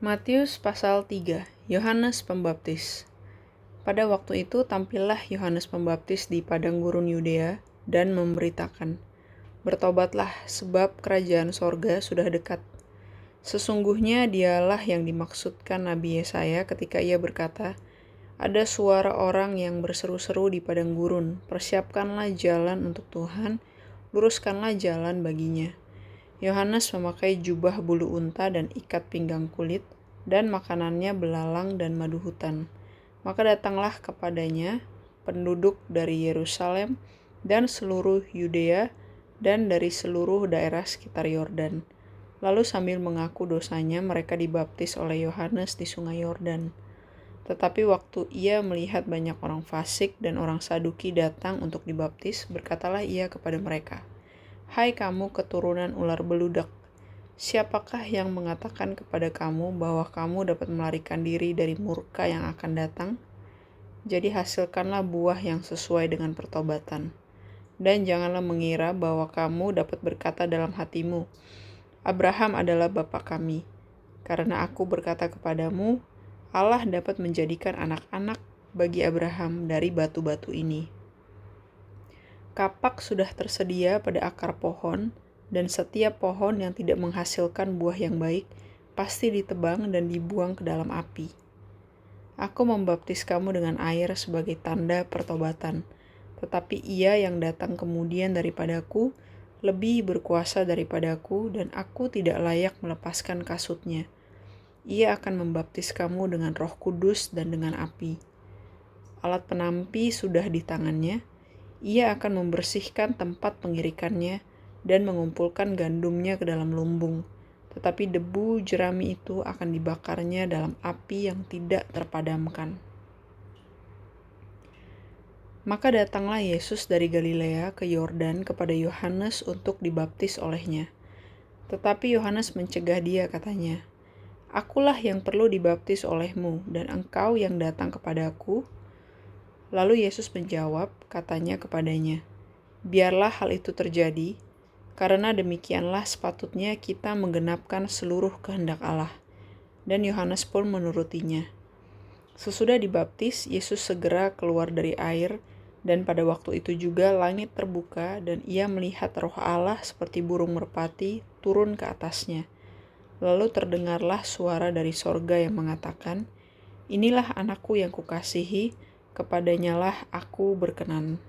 Matius pasal 3, Yohanes Pembaptis. Pada waktu itu tampillah Yohanes Pembaptis di padang gurun Yudea dan memberitakan, "Bertobatlah, sebab kerajaan sorga sudah dekat." Sesungguhnya dialah yang dimaksudkan Nabi Yesaya ketika ia berkata, "Ada suara orang yang berseru-seru di padang gurun, persiapkanlah jalan untuk Tuhan, luruskanlah jalan baginya." Yohanes memakai jubah bulu unta dan ikat pinggang kulit, dan makanannya belalang dan madu hutan. Maka datanglah kepadanya penduduk dari Yerusalem dan seluruh Yudea dan dari seluruh daerah sekitar Yordan. Lalu sambil mengaku dosanya, mereka dibaptis oleh Yohanes di sungai Yordan. Tetapi waktu ia melihat banyak orang fasik dan orang Saduki datang untuk dibaptis, berkatalah ia kepada mereka, "Hai kamu keturunan ular beludak, siapakah yang mengatakan kepada kamu bahwa kamu dapat melarikan diri dari murka yang akan datang? Jadi hasilkanlah buah yang sesuai dengan pertobatan. Dan janganlah mengira bahwa kamu dapat berkata dalam hatimu, Abraham adalah bapa kami. Karena aku berkata kepadamu, Allah dapat menjadikan anak-anak bagi Abraham dari batu-batu ini." Kapak sudah tersedia pada akar pohon, dan setiap pohon yang tidak menghasilkan buah yang baik pasti ditebang dan dibuang ke dalam api. Aku membaptis kamu dengan air sebagai tanda pertobatan, tetapi Ia yang datang kemudian daripadaku lebih berkuasa daripadaku, dan aku tidak layak melepaskan kasutnya. Ia akan membaptis kamu dengan Roh Kudus dan dengan api. Alat penampi sudah di tangannya. Ia akan membersihkan tempat pengirikannya dan mengumpulkan gandumnya ke dalam lumbung, tetapi debu jerami itu akan dibakarnya dalam api yang tidak terpadamkan. Maka datanglah Yesus dari Galilea ke Yordan kepada Yohanes untuk dibaptis olehnya. Tetapi Yohanes mencegah dia, katanya, "Akulah yang perlu dibaptis olehmu, dan engkau yang datang kepadaku?" Lalu Yesus menjawab, katanya kepadanya, "Biarlah hal itu terjadi, karena demikianlah sepatutnya kita menggenapkan seluruh kehendak Allah." Dan Yohanes pun menurutinya. Sesudah dibaptis, Yesus segera keluar dari air, dan pada waktu itu juga langit terbuka, dan ia melihat Roh Allah seperti burung merpati turun ke atasnya. Lalu terdengarlah suara dari sorga yang mengatakan, "Inilah anakku yang kukasihi, kepadanyalah aku berkenan."